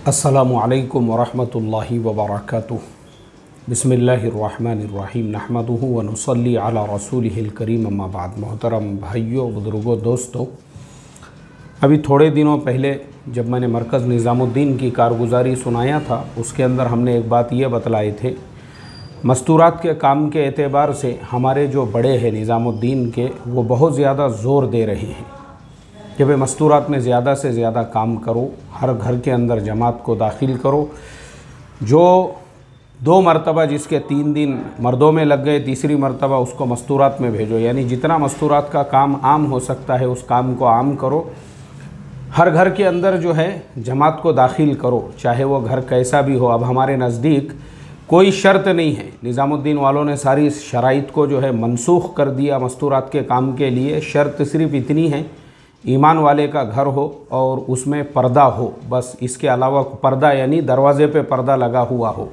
अस्सलामुअलैकुम वरहमतुल्लाहि वबरकातुहू। बिस्मिल्लाहिर्रहमानिर्रहीम नहमदुहु व नुसल्ली अला रसूलिहिल करीम अम्मा बाद। मोहतरम भाइयों, बुज़ुर्गों, दोस्तों, अभी थोड़े दिनों पहले जब मैंने मरकज़ निज़ामुद्दीन की कारगुजारी सुनाया था, उसके अंदर हमने एक बात ये बतलाए थे, मस्तूरात के काम के एतबार से हमारे जो बड़े हैं निज़ामुद्दीन के, वो बहुत ज़्यादा ज़ोर दे रहे हैं कि भाई मस्तूरात में ज़्यादा से ज़्यादा काम करो, हर घर के अंदर जमात को दाखिल करो। जो 2 मरतबा जिसके 3 दिन मर्दों में लग गए, तीसरी मरतबा उसको मस्तूरात में भेजो। यानी जितना मस्तूरात का काम आम हो सकता है उस काम को आम करो। हर घर के अंदर जो है जमात को दाखिल करो, चाहे वो घर कैसा भी हो। अब हमारे नज़दीक कोई शर्त नहीं है, निज़ामुद्दीन वालों ने सारी शराइत को जो है मनसूख कर दिया मस्तूरात के काम के लिए। शर्त सिर्फ़ इतनी है, ईमान वाले का घर हो और उसमें पर्दा हो, बस। इसके अलावा पर्दा यानी दरवाज़े पे पर्दा लगा हुआ हो,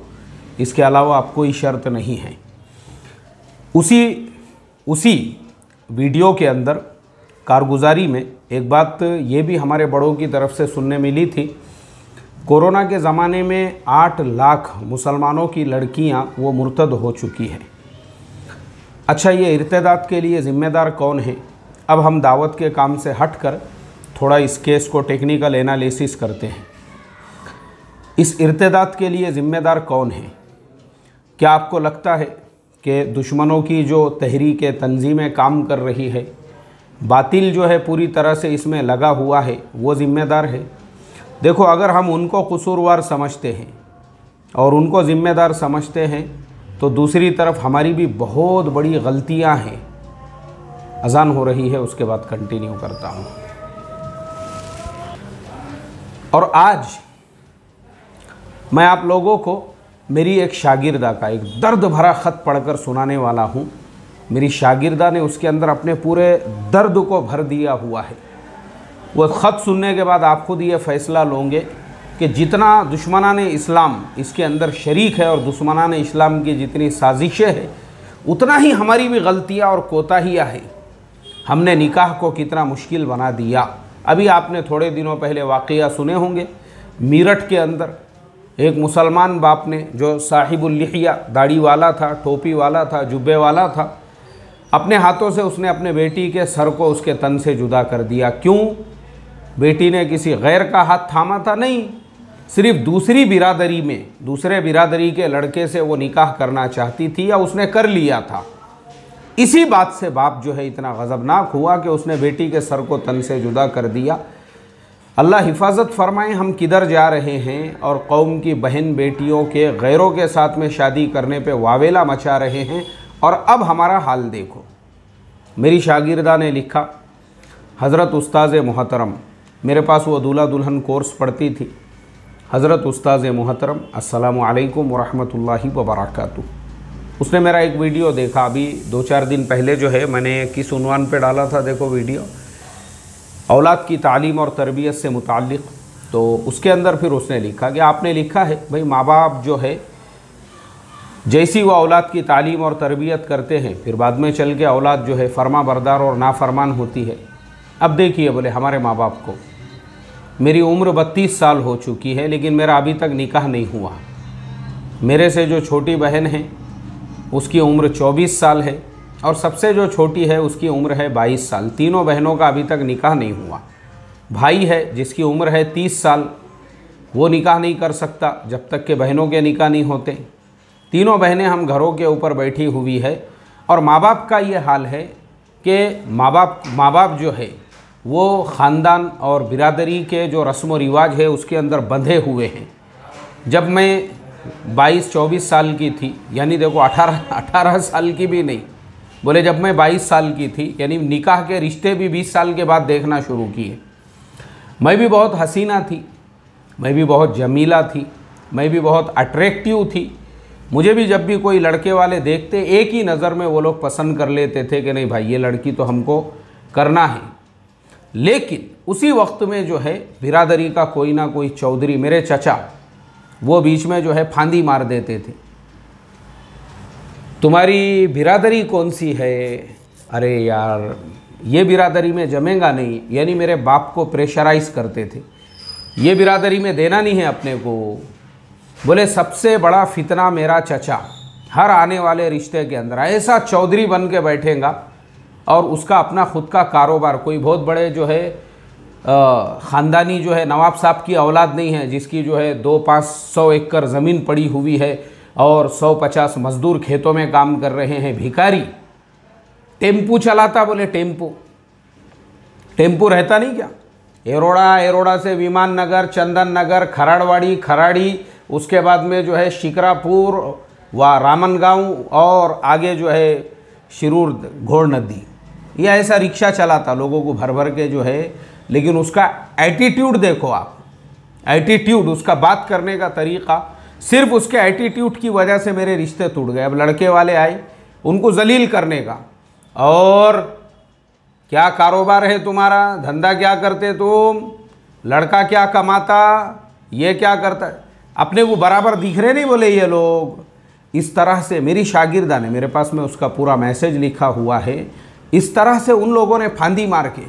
इसके अलावा आप कोई शर्त नहीं है। उसी वीडियो के अंदर कारगुजारी में एक बात ये भी हमारे बड़ों की तरफ से सुनने मिली थी, कोरोना के ज़माने में 8 लाख मुसलमानों की लड़कियां वो मुर्तद हो चुकी हैं। अच्छा, ये इर्तिदाद के लिए ज़िम्मेदार कौन है? अब हम दावत के काम से हटकर थोड़ा इस केस को टेक्निकल एनालिसिस करते हैं। इस इर्तिदाद के लिए ज़िम्मेदार कौन है? क्या आपको लगता है कि दुश्मनों की जो तहरीक तंजीमें काम कर रही है, बातिल जो है पूरी तरह से इसमें लगा हुआ है, वो ज़िम्मेदार है? देखो, अगर हम उनको कसूरवार समझते हैं और उनको ज़िम्मेदार समझते हैं तो दूसरी तरफ हमारी भी बहुत बड़ी गलतियां हैं। अज़ान हो रही है, उसके बाद कंटिन्यू करता हूँ। और आज मैं आप लोगों को मेरी एक शागिर्दा का एक दर्द भरा ख़त पढ़कर सुनाने वाला हूँ। मेरी शागिर्दा ने उसके अंदर अपने पूरे दर्द को भर दिया हुआ है। वो ख़त सुनने के बाद आप खुद ये फ़ैसला लोगे कि जितना दुश्मनाने इस्लाम इसके अंदर शरीक है और दुश्मनाने इस्लाम की जितनी साजिशें हैं, उतना ही हमारी भी गलतियाँ और कोताहियाँ हैं। हमने निकाह को कितना मुश्किल बना दिया। अभी आपने थोड़े दिनों पहले वाक़या सुने होंगे, मीरठ के अंदर एक मुसलमान बाप ने, जो साहिबुल लिहिया, दाढ़ी वाला था, टोपी वाला था, जुब्बे वाला था, अपने हाथों से उसने अपने बेटी के सर को उसके तन से जुदा कर दिया। क्यों? बेटी ने किसी गैर का हाथ थामा था? नहीं, सिर्फ दूसरे बिरादरी के लड़के से वो निकाह करना चाहती थी या उसने कर लिया था। इसी बात से बाप जो है इतना गज़बनाक हुआ कि उसने बेटी के सर को तन से जुदा कर दिया। अल्लाह हिफाजत फरमाए, हम किधर जा रहे हैं और कौम की बहन बेटियों के गैरों के साथ में शादी करने पे वावेला मचा रहे हैं। और अब हमारा हाल देखो। मेरी शागिर्दा ने लिखा, हज़रत उस्ताज़ मोहतरम, मेरे पास वो दूल्हा दुल्हन कोर्स पढ़ती थी। हज़रत उस्ताज़ मोहतरम, अस्सलामु अलैकुम वरहमतुल्लाहि वबरकातुहू। उसने मेरा एक वीडियो देखा, अभी 2-4 दिन पहले जो है मैंने किस उन्वान पे डाला था, देखो वीडियो, औलाद की तालीम और तरबियत से मुताल्लिक़। तो उसके अंदर फिर उसने लिखा कि आपने लिखा है भाई, माँ बाप जो है जैसी वो औलाद की तालीम और तरबियत करते हैं, फिर बाद में चल के औलाद जो है फरमा बरदार और नाफरमान होती है। अब देखिए, बोले हमारे माँ बाप को, मेरी उम्र 32 साल हो चुकी है लेकिन मेरा अभी तक निकाह नहीं हुआ। मेरे से जो छोटी बहन है उसकी उम्र 24 साल है और सबसे जो छोटी है उसकी उम्र है 22 साल। तीनों बहनों का अभी तक निकाह नहीं हुआ। भाई है जिसकी उम्र है 30 साल, वो निकाह नहीं कर सकता जब तक कि बहनों के निकाह नहीं होते। तीनों बहनें हम घरों के ऊपर बैठी हुई है और माँ बाप का ये हाल है कि माँ बाप जो है वो ख़ानदान और बिरादरी के जो रस्म व रिवाज है उसके अंदर बंधे हुए हैं। जब मैं 22-24 साल की थी, यानी देखो 18 साल की भी नहीं, बोले जब मैं 22 साल की थी, यानी निकाह के रिश्ते भी 20 साल के बाद देखना शुरू किए। मैं भी बहुत हसीना थी, मैं भी बहुत जमीला थी, मैं भी बहुत अट्रैक्टिव थी। मुझे भी जब भी कोई लड़के वाले देखते, एक ही नज़र में वो लोग पसंद कर लेते थे कि नहीं भाई, ये लड़की तो हमको करना है। लेकिन उसी वक्त में जो है बिरादरी का कोई ना कोई चौधरी, मेरे चचा, वो बीच में जो है फांदी मार देते थे, तुम्हारी बिरादरी कौन सी है? अरे यार, ये बिरादरी में जमेगा नहीं। यानी मेरे बाप को प्रेशराइज़ करते थे ये बिरादरी में देना नहीं है अपने को। बोले सबसे बड़ा फितना मेरा चचा हर आने वाले रिश्ते के अंदर ऐसा चौधरी बन के बैठेगा और उसका अपना खुद का कारोबार, कोई बहुत बड़े जो है ख़ानदानी जो है नवाब साहब की औलाद नहीं है जिसकी जो है 200-500 एकड़ ज़मीन पड़ी हुई है और 150 मज़दूर खेतों में काम कर रहे हैं। भिखारी टेम्पू चलाता, बोले टेम्पू रहता नहीं क्या, एरोड़ा से विमान नगर, चंदन नगर, खराड़ी, उसके बाद में जो है शिकरापुर व रामनगांव और आगे जो है शिरूर घोड़ नदी, ये ऐसा रिक्शा चलाता लोगों को भर भर के जो है। लेकिन उसका एटीट्यूड देखो आप, एटीट्यूड, उसका बात करने का तरीक़ा, सिर्फ उसके एटीट्यूड की वजह से मेरे रिश्ते टूट गए। अब लड़के वाले आए उनको जलील करने का, और क्या कारोबार है तुम्हारा, धंधा क्या करते तुम, लड़का क्या कमाता, ये क्या करता, अपने को बराबर दिख रहे नहीं बोले ये लोग। इस तरह से मेरी शागिर्दा ने, मेरे पास में उसका पूरा मैसेज लिखा हुआ है, इस तरह से उन लोगों ने फांदी मार के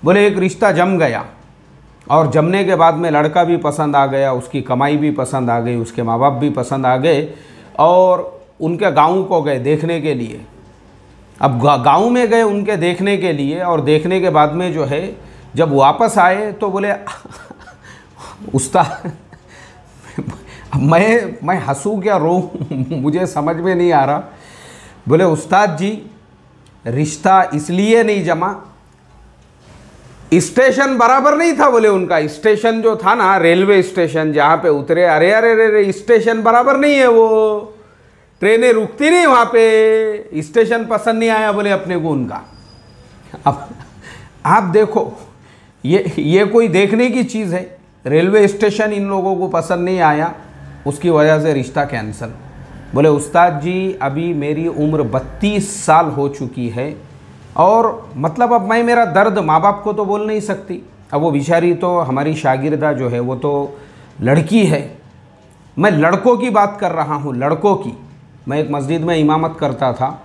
बोले एक रिश्ता जम गया, और जमने के बाद में लड़का भी पसंद आ गया, उसकी कमाई भी पसंद आ गई, उसके माँ बाप भी पसंद आ गए, और उनके गाँव को गए देखने के लिए। अब गांव में गए उनके देखने के लिए, और देखने के बाद में जो है जब वापस आए तो बोले उस्ताद, मैं हंसूं क्या रोऊं मुझे समझ में नहीं आ रहा। बोले उस्ताद जी रिश्ता इसलिए नहीं जमा, स्टेशन बराबर नहीं था। बोले उनका स्टेशन जो था ना, रेलवे स्टेशन जहाँ पे उतरे, अरे स्टेशन बराबर नहीं है, वो ट्रेनें रुकती नहीं वहाँ पे, स्टेशन पसंद नहीं आया बोले अपने को उनका। अब आप देखो ये कोई देखने की चीज़ है, रेलवे स्टेशन इन लोगों को पसंद नहीं आया, उसकी वजह से रिश्ता कैंसिल। बोले उस्ताद जी अभी मेरी उम्र 32 साल हो चुकी है, और मतलब अब मैं मेरा दर्द माँ बाप को तो बोल नहीं सकती। अब वो बेचारी तो हमारी शागिर्दा जो है वो तो लड़की है, मैं लड़कों की बात कर रहा हूँ, लड़कों की। मैं एक मस्जिद में इमामत करता था,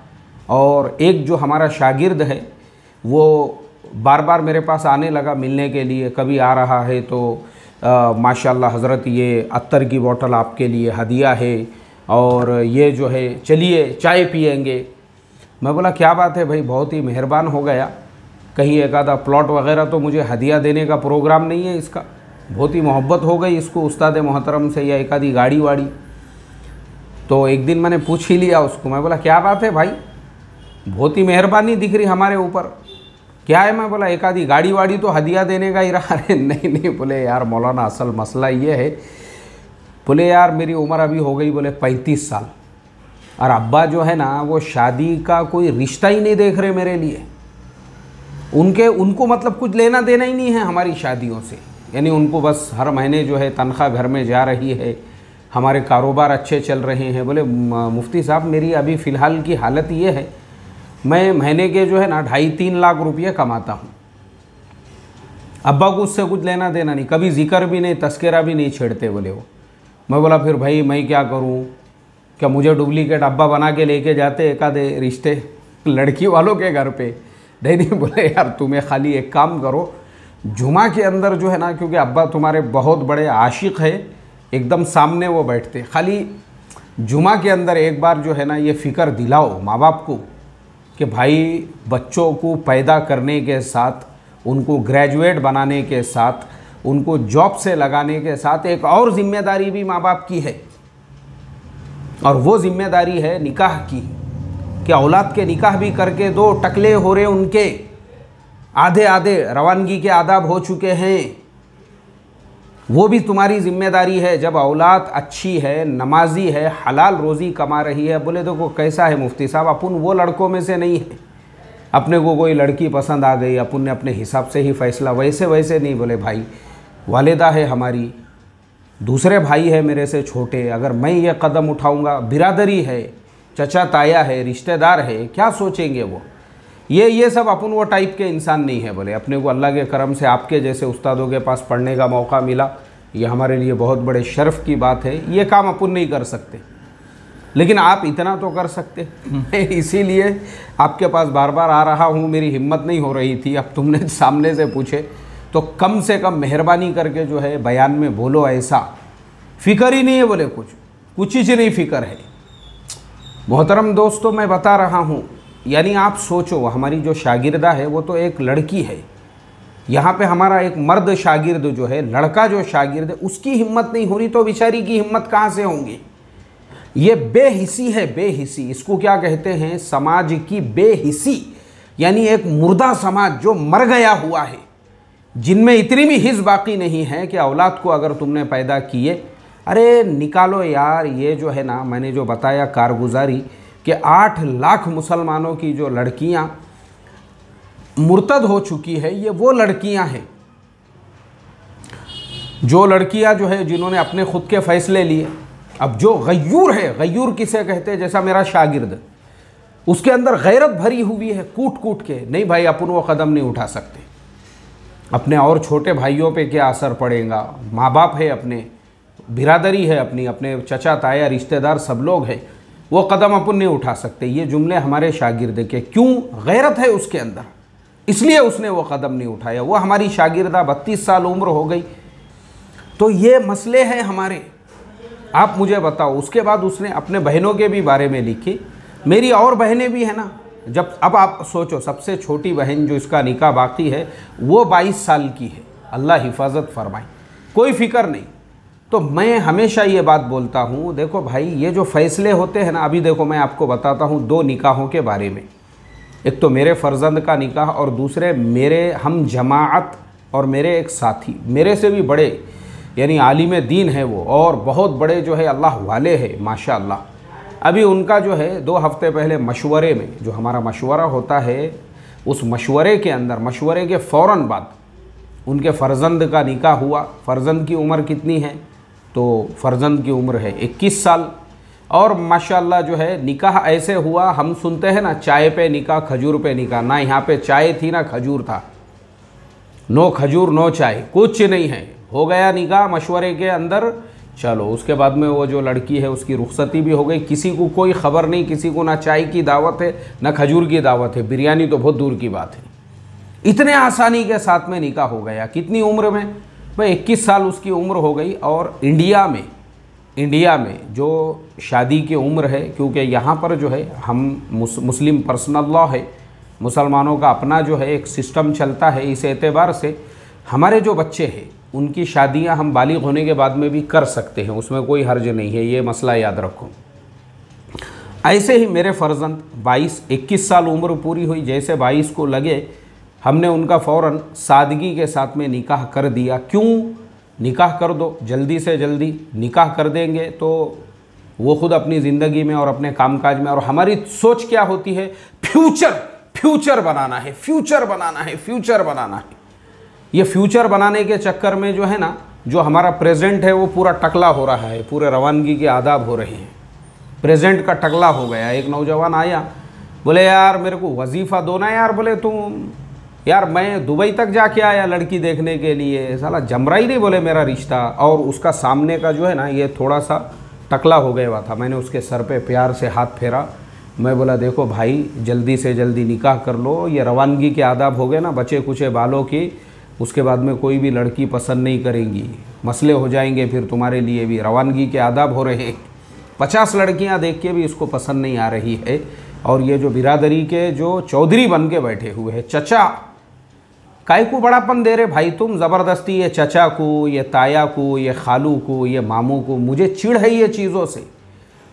और एक जो हमारा शागिर्द है वो बार बार मेरे पास आने लगा मिलने के लिए। कभी आ रहा है तो माशाल्लाह हज़रत ये अत्तर की बोतल आपके लिए हदिया है, और ये जो है चलिए चाय पिएंगे। मैं बोला क्या बात है भाई, बहुत ही मेहरबान हो गया, कहीं एक आधा प्लॉट वगैरह तो मुझे हदिया देने का प्रोग्राम नहीं है इसका, बहुत ही मोहब्बत हो गई इसको उस्ताद मोहतरम से, या एक आधी गाड़ी वाड़ी। तो एक दिन मैंने पूछ ही लिया उसको, मैं बोला क्या बात है भाई, बहुत ही मेहरबानी दिख रही हमारे ऊपर, क्या है। मैं बोला एक आधी गाड़ी वाड़ी तो हदिया देने का ही रहा है। नहीं बोले यार मौलाना असल मसला ये है, बोले यार मेरी उम्र अभी हो गई बोले 35 साल, और अब्बा जो है ना वो शादी का कोई रिश्ता ही नहीं देख रहे मेरे लिए, उनको मतलब कुछ लेना देना ही नहीं है हमारी शादियों से, यानी उनको बस हर महीने जो है तनख्वाह घर में जा रही है, हमारे कारोबार अच्छे चल रहे हैं। बोले मुफ्ती साहब मेरी अभी फ़िलहाल की हालत ये है, मैं महीने के जो है ना 2.5-3 लाख रुपये कमाता हूँ, अब्बा को उससे कुछ लेना देना नहीं, कभी जिक्र भी नहीं, तस्करा भी नहीं छेड़ते बोले वो। मैं बोला फिर भाई मैं क्या करूँ, क्या मुझे डुप्लीकेट अब्बा बना के लेके जाते एक आधे रिश्ते लड़की वालों के घर पे? नहीं बोले यार तुम्हें खाली एक काम करो, जुमा के अंदर जो है ना, क्योंकि अब्बा तुम्हारे बहुत बड़े आशिक है, एकदम सामने वो बैठते, खाली जुमा के अंदर एक बार जो है ना ये फ़िक्र दिलाओ माँ बाप को कि भाई बच्चों को पैदा करने के साथ, उनको ग्रेजुएट बनाने के साथ, उनको जॉब से लगाने के साथ एक और ज़िम्मेदारी भी माँ बाप की है, और वो ज़िम्मेदारी है निकाह की, कि औलाद के निकाह भी करके दो, टकले हो रहे उनके, आधे आधे रवानगी के आदाब हो चुके हैं, वो भी तुम्हारी ज़िम्मेदारी है। जब औलाद अच्छी है, नमाजी है, हलाल रोज़ी कमा रही है। बोले देखो कैसा है मुफ्ती साहब, अपन वो लड़कों में से नहीं है, अपने को कोई लड़की पसंद आ गई अपन ने अपने हिसाब से ही फ़ैसला, वैसे नहीं। बोले भाई वालिदा है हमारी, दूसरे भाई है मेरे से छोटे, अगर मैं ये कदम उठाऊंगा, बिरादरी है, चचा ताया है, रिश्तेदार है, क्या सोचेंगे वो। ये सब अपन वो टाइप के इंसान नहीं है। बोले अपने को अल्लाह के करम से आपके जैसे उस्तादों के पास पढ़ने का मौका मिला, ये हमारे लिए बहुत बड़े शर्फ़ की बात है। ये काम अपन नहीं कर सकते, लेकिन आप इतना तो कर सकते। मैं इसीलिए आपके पास बार बार आ रहा हूँ, मेरी हिम्मत नहीं हो रही थी, अब तुमने सामने से पूछे तो कम से कम मेहरबानी करके जो है बयान में बोलो ऐसा। फ़िक्र ही नहीं है बोले, कुछ चीज़ नहीं फ़िक्र है। मोहतरम दोस्तों, मैं बता रहा हूँ, यानी आप सोचो, हमारी जो शागिर्दा है वो तो एक लड़की है। यहाँ पे हमारा एक मर्द शागिर्द जो है, लड़का जो शागिर्द है, उसकी हिम्मत नहीं हो रही तो बेचारी की हिम्मत कहाँ से होंगी। ये बेहिसी है, बेहिसी। इसको क्या कहते हैं? समाज की बेहिसी, यानी एक मुर्दा समाज जो मर गया हुआ है, जिनमें इतनी भी हिस्स बाकी नहीं है कि औलाद को अगर तुमने पैदा किए, अरे निकालो यार। ये जो है ना, मैंने जो बताया कारगुजारी कि 8 लाख मुसलमानों की जो लड़कियां मुर्तद हो चुकी है, ये वो लड़कियां हैं, जो लड़कियां जो है जिन्होंने अपने खुद के फैसले लिए। अब जो गयूर है, गयूर किसे कहते हैं? जैसा मेरा शागिर्द, उसके अंदर गैरत भरी हुई है, कूट कूट के। नहीं भाई, अपन वो कदम नहीं उठा सकते। अपने और छोटे भाइयों पे क्या असर पड़ेगा? माँ बाप है, अपने बिरादरी है, अपने चचा ताया रिश्तेदार सब लोग हैं, वो कदम अपन नहीं उठा सकते। ये जुमले हमारे शागिर्द के। क्यों? गैरत है उसके अंदर, इसलिए उसने वो कदम नहीं उठाया। वो हमारी शागिर्दा 32 साल उम्र हो गई। तो ये मसले हैं हमारे। आप मुझे बताओ, उसके बाद उसने अपने बहनों के भी बारे में लिखी। मेरी और बहनें भी हैं ना। अब आप सोचो, सबसे छोटी बहन जो इसका निकाह बाकी है वो 22 साल की है। अल्लाह हिफाजत फरमाए, कोई फ़िक्र नहीं। तो मैं हमेशा ये बात बोलता हूँ, देखो भाई, ये जो फ़ैसले होते हैं ना, अभी देखो मैं आपको बताता हूँ 2 निकाहों के बारे में। एक तो मेरे फ़र्जंद का निकाह और दूसरे मेरे हम जमाअत और मेरे एक साथी, मेरे से भी बड़े, यानी आलिम दीन है वो, और बहुत बड़े जो है अल्लाह वाले हैं माशाअल्लाह। अभी उनका जो है 2 हफ्ते पहले मशवरे में, जो हमारा मशवरा होता है, उस मशवरे के अंदर, मशवरे के फ़ौरन बाद उनके फ़र्जंद का निकाह हुआ। फ़र्जंद की उम्र कितनी है? तो फ़र्जंद की उम्र है 21 साल। और माशाअल्लाह जो है निकाह ऐसे हुआ, हम सुनते हैं ना, चाय पे निकाह, खजूर पे निकाह। ना यहाँ पे चाय थी ना खजूर था, नो खजूर नो चाय, कुछ नहीं है। हो गया निकाह मशवरे के अंदर। चलो, उसके बाद में वो जो लड़की है उसकी रुखसती भी हो गई। किसी को कोई ख़बर नहीं, किसी को ना चाय की दावत है ना खजूर की दावत है, बिरयानी तो बहुत दूर की बात है। इतने आसानी के साथ में निकाह हो गया। कितनी उम्र में? भाई 21 साल उसकी उम्र हो गई। और इंडिया में जो शादी की उम्र है, क्योंकि यहाँ पर जो है हम मुस्लिम पर्सनल लॉ है, मुसलमानों का अपना जो है एक सिस्टम चलता है। इस एतबार से हमारे जो बच्चे हैं उनकी शादियाँ हम बालिग होने के बाद में भी कर सकते हैं, उसमें कोई हर्ज नहीं है, ये मसला याद रखो। ऐसे ही मेरे फ़र्जंद 21 साल उम्र पूरी हुई, जैसे 22 को लगे, हमने उनका फ़ौरन सादगी के साथ में निकाह कर दिया। क्यों? निकाह कर दो, जल्दी से जल्दी निकाह कर देंगे तो वो ख़ुद अपनी ज़िंदगी में और अपने कामकाज में, और हमारी सोच क्या होती है? फ्यूचर बनाना है, फ्यूचर बनाना है, फ्यूचर बनाना है। ये फ्यूचर बनाने के चक्कर में जो है ना, जो हमारा प्रेजेंट है वो पूरा टकला हो रहा है, पूरे रवानगी के आदाब हो रहे हैं, प्रेजेंट का टकला हो गया। एक नौजवान आया, बोले यार मेरे को वजीफ़ा दो ना यार। बोले तुम यार, मैं दुबई तक जाके आया लड़की देखने के लिए, साला जमरा ही नहीं बोले मेरा रिश्ता। और उसका सामने का जो है ना, ये थोड़ा सा टकला हो गया हुआ था। मैंने उसके सर पे प्यार से हाथ फेरा। मैं बोला देखो भाई, जल्दी से जल्दी निकाह कर लो, ये रवानगी के आदाब हो गए ना, बचे कुचे बालों की, उसके बाद में कोई भी लड़की पसंद नहीं करेंगी, मसले हो जाएंगे फिर तुम्हारे लिए भी। रवानगी के आदाब हो रहे हैं, 50 लड़कियां देख के भी इसको पसंद नहीं आ रही है। और ये जो बिरादरी के जो चौधरी बन के बैठे हुए हैं, चचा, काय को बड़ापन दे रहे भाई तुम ज़बरदस्ती? ये चचा को, ये ताया को, ये खालू को, ये मामू को, मुझे चिढ़ है ये चीज़ों से।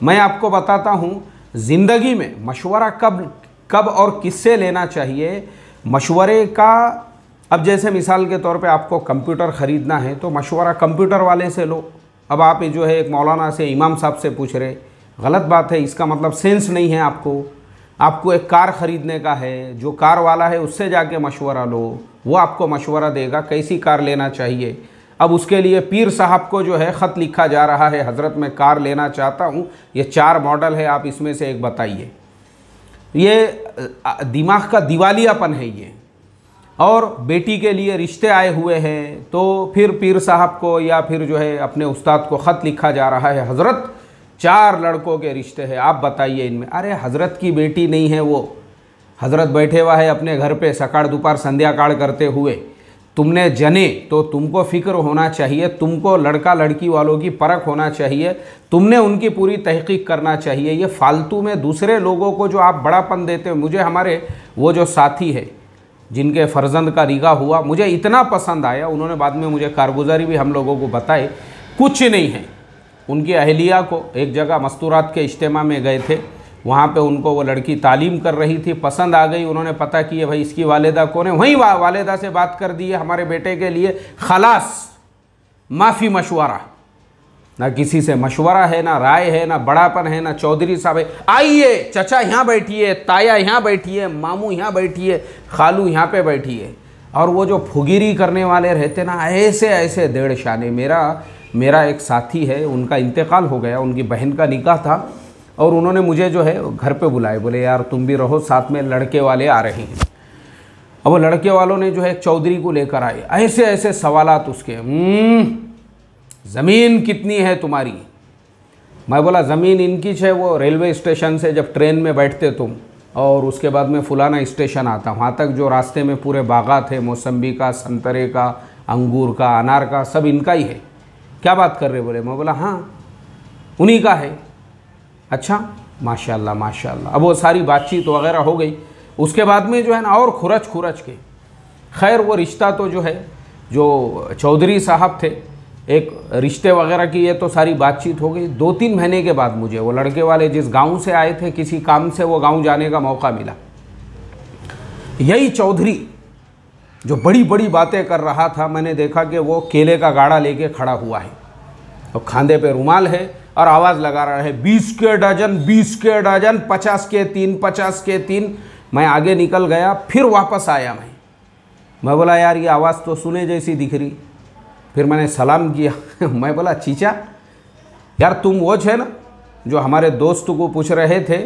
मैं आपको बताता हूँ, ज़िंदगी में मशवरा कब और किससे लेना चाहिए। मशवरे का, अब जैसे मिसाल के तौर पे आपको कंप्यूटर ख़रीदना है तो मशवरा कंप्यूटर वाले से लो। अब आप जो है एक मौलाना से, इमाम साहब से पूछ रहे, गलत बात है। इसका मतलब सेंस नहीं है आपको एक कार ख़रीदने का है, जो कार वाला है उससे जाके मशवरा लो, वो आपको मशवरा देगा कैसी कार लेना चाहिए। अब उसके लिए पीर साहब को जो है ख़त लिखा जा रहा है, हज़रत मैं कार लेना चाहता हूँ, ये 4 मॉडल है, आप इसमें से एक बताइए। ये दिमाग का दिवालियापन है ये। और बेटी के लिए रिश्ते आए हुए हैं तो फिर पीर साहब को या फिर जो है अपने उस्ताद को ख़त लिखा जा रहा है, हज़रत 4 लड़कों के रिश्ते हैं, आप बताइए इनमें। अरे हज़रत की बेटी नहीं है वो, हज़रत बैठे हुआ है अपने घर पे सकाळ दोपहर संध्या काल करते हुए, तुमने जने तो तुमको फ़िक्र होना चाहिए, तुमको लड़का लड़की वालों की परख होना चाहिए, तुमने उनकी पूरी तहकीक करना चाहिए। ये फालतू में दूसरे लोगों को जो आप बड़ापन देते हो, मुझे हमारे वो जो साथी है जिनके फ़र्जंद का निकाह हुआ, मुझे इतना पसंद आया, उन्होंने बाद में मुझे कारगुजारी भी हम लोगों को बताई। कुछ नहीं है, उनकी अहलिया को एक जगह मस्तूरात के इज्तिमा में गए थे, वहाँ पे उनको वो लड़की तालीम कर रही थी, पसंद आ गई, उन्होंने पता किया भाई इसकी वालिदा कौन है, वहीं वालिदा से बात कर दी है हमारे बेटे के लिए, खलास, माफ़ी मशवरा, ना किसी से मशवरा है, ना राय है, ना बड़ापन है, ना चौधरी साहब है, आइए चाचा यहाँ बैठिए, ताया यहाँ बैठिए, मामू यहाँ बैठिए, खालू यहाँ पे बैठिए। और वो जो फुगिरी करने वाले रहते ना, ऐसे ऐसे डेढ़ शाने। मेरा एक साथी है, उनका इंतकाल हो गया, उनकी बहन का निकाह था, और उन्होंने मुझे जो है घर पे बुलाए, बोले यार तुम भी रहो साथ में, लड़के वाले आ रहे हैं। अब वो लड़के वालों ने जो है चौधरी को लेकर आए, ऐसे ऐसे सवालात उसके, ज़मीन कितनी है तुम्हारी? मैं बोला ज़मीन इनकी है, वो रेलवे स्टेशन से जब ट्रेन में बैठते तुम, और उसके बाद में फुलाना स्टेशन आता, वहाँ तक जो रास्ते में पूरे बागात है, मौसम्बी का, संतरे का, अंगूर का, अनार का, सब इनका ही है। क्या बात कर रहे बोले? मैं बोला हाँ उन्हीं का है। अच्छा माशाल्लाह माशाल्लाह। अब वो सारी बातचीत वगैरह हो गई, उसके बाद में जो है ना और खुरच के, खैर वो रिश्ता तो जो है, जो चौधरी साहब थे, एक रिश्ते वगैरह की ये तो सारी बातचीत हो गई। 2-3 महीने के बाद मुझे वो लड़के वाले जिस गांव से आए थे, किसी काम से वो गांव जाने का मौका मिला। यही चौधरी जो बड़ी बड़ी बातें कर रहा था, मैंने देखा कि वो केले का गाड़ा लेके खड़ा हुआ है और खांदे पे रुमाल है और आवाज़ लगा रहा है 20 के डजन, 20 के डजन, 50 के 3, 50 के 3। मैं आगे निकल गया, फिर वापस आया। मैं बोला यार ये आवाज़ तो सुने जैसी दिख रही। फिर मैंने सलाम किया। मैं बोला चीचा यार तुम वो है ना जो हमारे दोस्त को पूछ रहे थे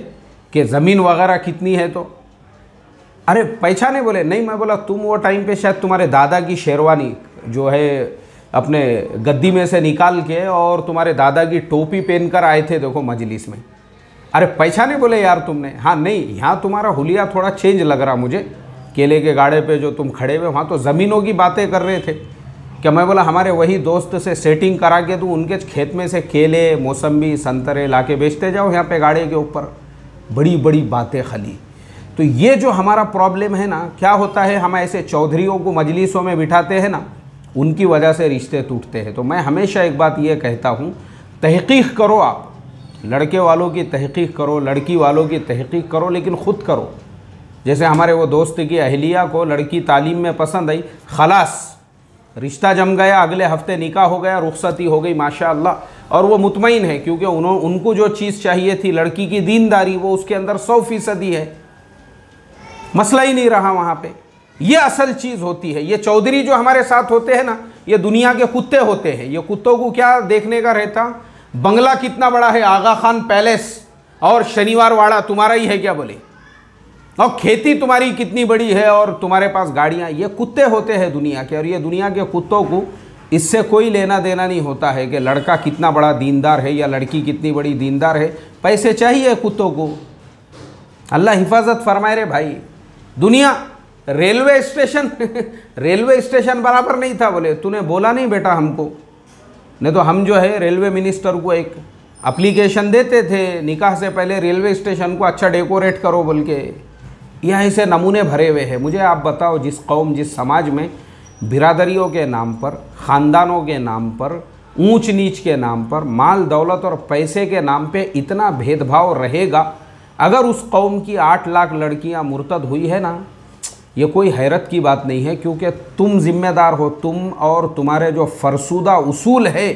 कि ज़मीन वगैरह कितनी है, तो अरे पहचाने? बोले नहीं। मैं बोला तुम वो टाइम पे शायद तुम्हारे दादा की शेरवानी जो है अपने गद्दी में से निकाल के और तुम्हारे दादा की टोपी पहनकर आए थे, देखो मजलिस में। अरे पहचाने? बोले यार तुमने? हाँ नहीं, यहाँ तुम्हारा हुलिया थोड़ा चेंज लग रहा मुझे, केले के गाड़े पे जो तुम खड़े हुए, वहाँ तो ज़मीनों की बातें कर रहे थे क्या? मैं बोला हमारे वही दोस्त से सेटिंग करा के तू उनके खेत में से केले, मौसम्बी, संतरे ला के बेचते जाओ यहाँ पे गाड़े के ऊपर। बड़ी बड़ी बातें खाली। तो ये जो हमारा प्रॉब्लम है ना, क्या होता है, हम ऐसे चौधरियों को मजलिसों में बिठाते हैं ना, उनकी वजह से रिश्ते टूटते हैं। तो मैं हमेशा एक बात ये कहता हूँ, तहकीक करो, आप लड़के वालों की तहकीक करो, लड़की वालों की तहकीक करो, लेकिन ख़ुद करो। जैसे हमारे वो दोस्त की अहलिया को लड़की तालीम में पसंद आई, खलास रिश्ता जम गया, अगले हफ्ते निकाह हो गया, रुखसती हो गई माशाअल्लाह। और वो मुतमईन है क्योंकि उनको जो चीज़ चाहिए थी लड़की की दीनदारी, वो उसके अंदर 100% है, मसला ही नहीं रहा वहाँ पे। ये असल चीज़ होती है। ये चौधरी जो हमारे साथ होते हैं ना, ये दुनिया के कुत्ते होते हैं। ये कुत्तों को क्या देखने का रहता, बंगला कितना बड़ा है, आगा खान पैलेस, और शनिवार वाड़ा तुम्हारा ही है क्या बोले, और खेती तुम्हारी कितनी बड़ी है, और तुम्हारे पास गाड़ियाँ। ये कुत्ते होते हैं दुनिया के, और ये दुनिया के कुत्तों को इससे कोई लेना देना नहीं होता है कि लड़का कितना बड़ा दीनदार है या लड़की कितनी बड़ी दीनदार है। पैसे चाहिए कुत्तों को, अल्लाह हिफाजत फरमाए रे भाई। दुनिया रेलवे स्टेशन बराबर नहीं था। बोले तूने बोला नहीं बेटा हमको, नहीं तो हम जो है रेलवे मिनिस्टर को एक एप्लीकेशन देते थे निकाह से पहले, रेलवे स्टेशन को अच्छा डेकोरेट करो बोल के। यह ऐसे नमूने भरे हुए हैं। मुझे आप बताओ, जिस कौम, जिस समाज में बिरादरियों के नाम पर, ख़ानदानों के नाम पर, ऊंच नीच के नाम पर, माल दौलत और पैसे के नाम पे इतना भेदभाव रहेगा, अगर उस कौम की 8 लाख लड़कियां मुर्तद हुई है ना, ये कोई हैरत की बात नहीं है, क्योंकि तुम जिम्मेदार हो। तुम और तुम्हारे जो फरसूदा उसूल है,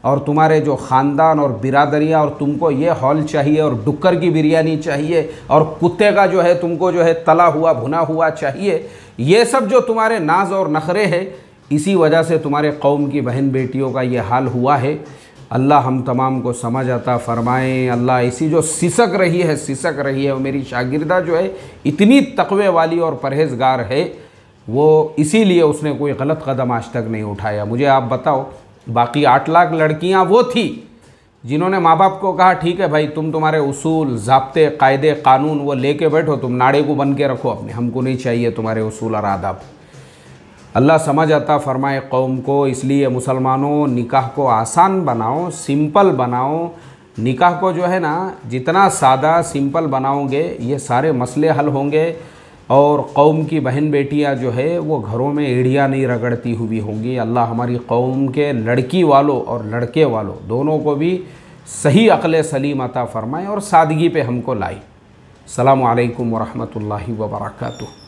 और तुम्हारे जो ख़ानदान और बिरादरियाँ, और तुमको ये हॉल चाहिए, और डुक्कर की बिरयानी चाहिए, और कुत्ते का जो है तुमको जो है तला हुआ भुना हुआ चाहिए, ये सब जो तुम्हारे नाज और नखरे हैं, इसी वजह से तुम्हारे कौम की बहन बेटियों का ये हाल हुआ है। अल्लाह हम तमाम को समझ आता फ़रमाएँ। अल्लाह ऐसी जो सिसक रही है, वो मेरी शागिर्दा जो है इतनी तक़वे वाली और परहेज़गार है, वो इसीलिए उसने कोई गलत कदम आज तक नहीं उठाया। मुझे आप बताओ, बाकी 8 लाख लड़कियां वो थी जिन्होंने माँ बाप को कहा ठीक है भाई, तुम तुम्हारे उसूल, ज़ाब्ते, कायदे, कानून वो लेके बैठो, तुम नाड़े को बन के रखो अपने, हमको नहीं चाहिए तुम्हारे उसूल और आदाब। अल्लाह समझ अता फ़रमाए कौम को। इसलिए मुसलमानों, निकाह को आसान बनाओ, सिंपल बनाओ। निकाह को जो है ना जितना सादा सिंपल बनाओगे ये सारे मसले हल होंगे और कौम की बहन बेटियां जो है वो घरों में एड़ियाँ नहीं रगड़ती हुई होंगी। अल्लाह हमारी कौम के लड़की वालों और लड़के वालों दोनों को भी सही अक़ल सलीम अता फ़रमाए और सादगी पे हमको लाई। अस्सलामु अलैकुम वरहमतुल्लाहि वबरकातुहू।